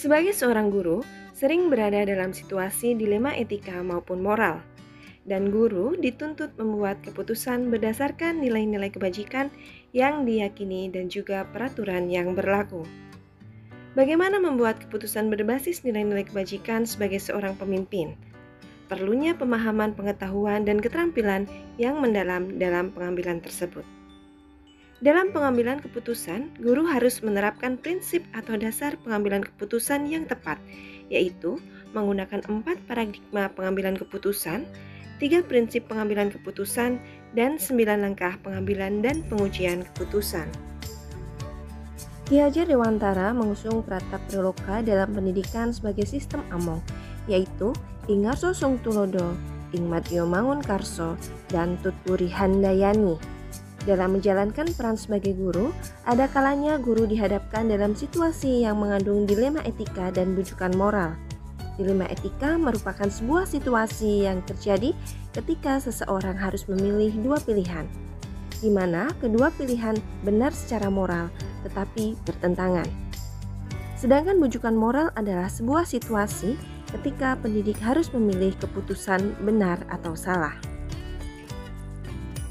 Sebagai seorang guru, sering berada dalam situasi dilema etika maupun moral, dan guru dituntut membuat keputusan berdasarkan nilai-nilai kebajikan yang diyakini dan juga peraturan yang berlaku. Bagaimana membuat keputusan berbasis nilai-nilai kebajikan sebagai seorang pemimpin? Perlunya pemahaman pengetahuan dan keterampilan yang mendalam dalam pengambilan tersebut. Dalam pengambilan keputusan, guru harus menerapkan prinsip atau dasar pengambilan keputusan yang tepat, yaitu menggunakan 4 paradigma pengambilan keputusan, 3 prinsip pengambilan keputusan, dan 9 langkah pengambilan dan pengujian keputusan. Ki Hajar Dewantara mengusung Pratap Triloka dalam pendidikan sebagai sistem among, yaitu Ing Ngarso Sung Tulodo, Ing Madyo Mangun Karso, dan Tuturi Handayani. Dalam menjalankan peran sebagai guru, ada kalanya guru dihadapkan dalam situasi yang mengandung dilema etika dan bujukan moral. Dilema etika merupakan sebuah situasi yang terjadi ketika seseorang harus memilih dua pilihan, di mana kedua pilihan benar secara moral tetapi bertentangan. Sedangkan bujukan moral adalah sebuah situasi ketika pendidik harus memilih keputusan benar atau salah.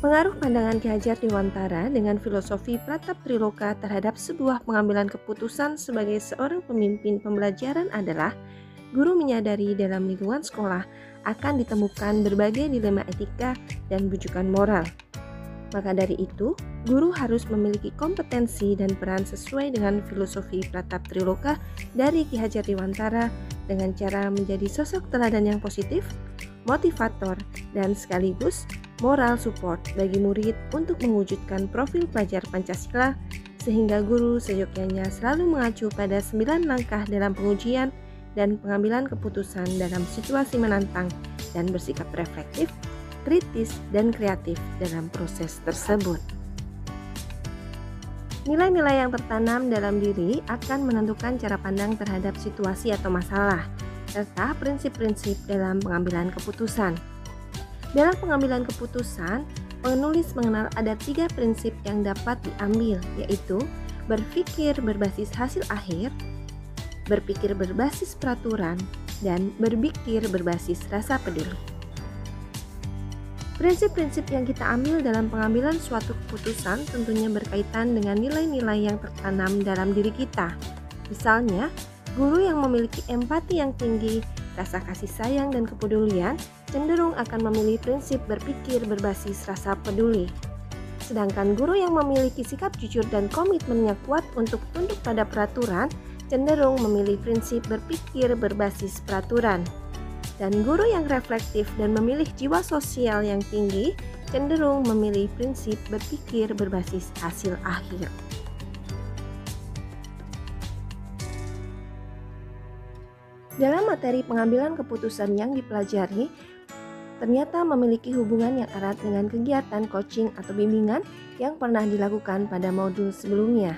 Pengaruh pandangan Ki Hajar Dewantara dengan filosofi Pratap Triloka terhadap sebuah pengambilan keputusan sebagai seorang pemimpin pembelajaran adalah guru menyadari dalam lingkungan sekolah akan ditemukan berbagai dilema etika dan bujukan moral. Maka dari itu, guru harus memiliki kompetensi dan peran sesuai dengan filosofi Pratap Triloka dari Ki Hajar Dewantara dengan cara menjadi sosok teladan yang positif, motivator, dan sekaligus moral support bagi murid untuk mewujudkan profil pelajar Pancasila, sehingga guru seyogyanya selalu mengacu pada 9 langkah dalam pengujian dan pengambilan keputusan dalam situasi menantang dan bersikap reflektif, kritis, dan kreatif dalam proses tersebut. Nilai-nilai yang tertanam dalam diri akan menentukan cara pandang terhadap situasi atau masalah, serta prinsip-prinsip dalam pengambilan keputusan. Dalam pengambilan keputusan, penulis mengenal ada 3 prinsip yang dapat diambil, yaitu berpikir berbasis hasil akhir, berpikir berbasis peraturan, dan berpikir berbasis rasa peduli. Prinsip-prinsip yang kita ambil dalam pengambilan suatu keputusan tentunya berkaitan dengan nilai-nilai yang tertanam dalam diri kita. Misalnya, guru yang memiliki empati yang tinggi, rasa kasih sayang dan kepedulian cenderung akan memilih prinsip berpikir berbasis rasa peduli. Sedangkan guru yang memiliki sikap jujur dan komitmen yang kuat untuk tunduk pada peraturan cenderung memilih prinsip berpikir berbasis peraturan. Dan guru yang reflektif dan memilih jiwa sosial yang tinggi cenderung memilih prinsip berpikir berbasis hasil akhir. Dalam materi pengambilan keputusan yang dipelajari, ternyata memiliki hubungan yang erat dengan kegiatan coaching atau bimbingan yang pernah dilakukan pada modul sebelumnya.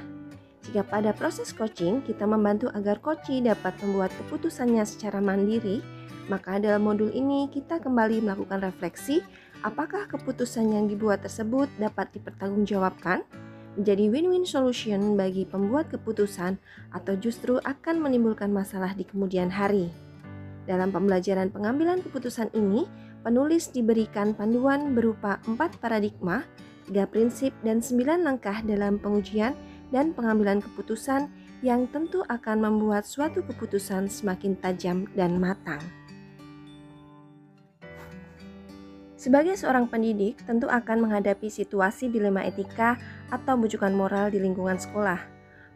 Jika pada proses coaching kita membantu agar coachee dapat membuat keputusannya secara mandiri, maka dalam modul ini kita kembali melakukan refleksi apakah keputusan yang dibuat tersebut dapat dipertanggungjawabkan, menjadi win-win solution bagi pembuat keputusan, atau justru akan menimbulkan masalah di kemudian hari. Dalam pembelajaran pengambilan keputusan ini, penulis diberikan panduan berupa 4 paradigma, 3 prinsip, dan 9 langkah dalam pengujian dan pengambilan keputusan yang tentu akan membuat suatu keputusan semakin tajam dan matang. Sebagai seorang pendidik, tentu akan menghadapi situasi dilema etika atau bujukan moral di lingkungan sekolah.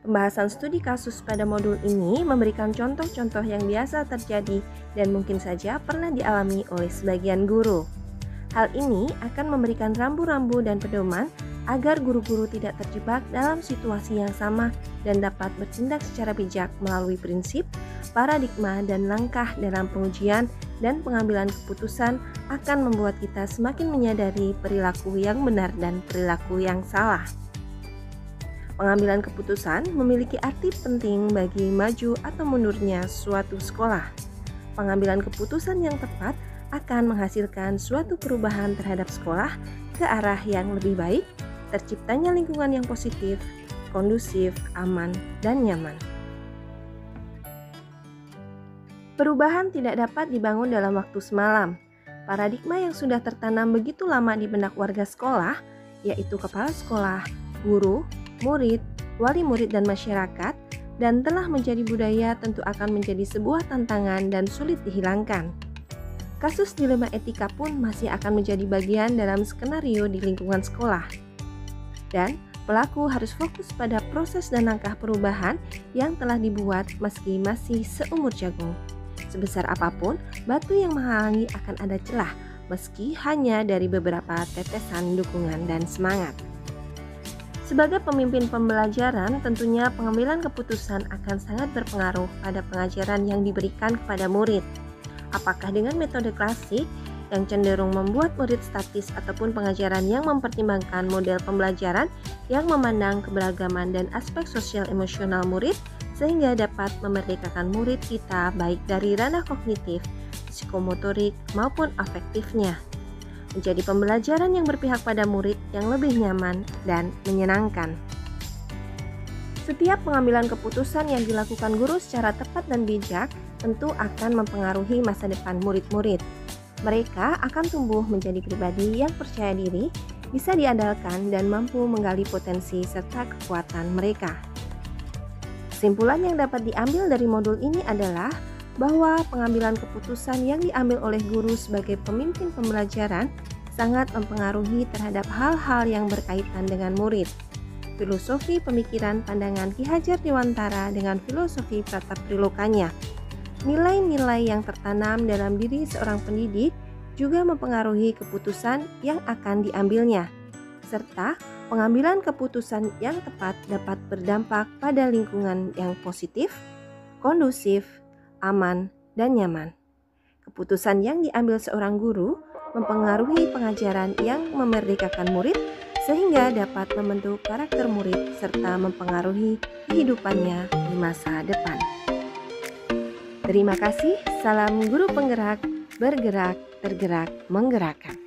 Pembahasan studi kasus pada modul ini memberikan contoh-contoh yang biasa terjadi dan mungkin saja pernah dialami oleh sebagian guru. Hal ini akan memberikan rambu-rambu dan pedoman agar guru-guru tidak terjebak dalam situasi yang sama dan dapat bertindak secara bijak melalui prinsip, paradigma, dan langkah dalam pengujian dan pengambilan keputusan akan membuat kita semakin menyadari perilaku yang benar dan perilaku yang salah. Pengambilan keputusan memiliki arti penting bagi maju atau mundurnya suatu sekolah. Pengambilan keputusan yang tepat akan menghasilkan suatu perubahan terhadap sekolah ke arah yang lebih baik, terciptanya lingkungan yang positif, kondusif, aman, dan nyaman. Perubahan tidak dapat dibangun dalam waktu semalam. Paradigma yang sudah tertanam begitu lama di benak warga sekolah, yaitu kepala sekolah, guru, murid, wali murid dan masyarakat, dan telah menjadi budaya tentu akan menjadi sebuah tantangan dan sulit dihilangkan. Kasus dilema etika pun masih akan menjadi bagian dalam skenario di lingkungan sekolah. Dan pelaku harus fokus pada proses dan langkah perubahan yang telah dibuat meski masih seumur jagung. Sebesar apapun, batu yang menghalangi akan ada celah, meski hanya dari beberapa tetesan dukungan dan semangat. Sebagai pemimpin pembelajaran, tentunya pengambilan keputusan akan sangat berpengaruh pada pengajaran yang diberikan kepada murid. Apakah dengan metode klasik yang cenderung membuat murid statis ataupun pengajaran yang mempertimbangkan model pembelajaran yang memandang keberagaman dan aspek sosial emosional murid sehingga dapat memerdekakan murid kita baik dari ranah kognitif, psikomotorik maupun afektifnya. Menjadi pembelajaran yang berpihak pada murid yang lebih nyaman dan menyenangkan. Setiap pengambilan keputusan yang dilakukan guru secara tepat dan bijak tentu akan mempengaruhi masa depan murid-murid. Mereka akan tumbuh menjadi pribadi yang percaya diri, bisa diandalkan dan mampu menggali potensi serta kekuatan mereka. Kesimpulan yang dapat diambil dari modul ini adalah bahwa pengambilan keputusan yang diambil oleh guru sebagai pemimpin pembelajaran sangat mempengaruhi terhadap hal-hal yang berkaitan dengan murid. Filosofi pemikiran pandangan Ki Hajar Dewantara dengan filosofi Pratap Trilokanya. Nilai-nilai yang tertanam dalam diri seorang pendidik juga mempengaruhi keputusan yang akan diambilnya, serta pengambilan keputusan yang tepat dapat berdampak pada lingkungan yang positif, kondusif, aman, dan nyaman. Keputusan yang diambil seorang guru mempengaruhi pengajaran yang memerdekakan murid sehingga dapat membentuk karakter murid serta mempengaruhi kehidupannya di masa depan. Terima kasih, salam guru penggerak, bergerak, tergerak, menggerakkan.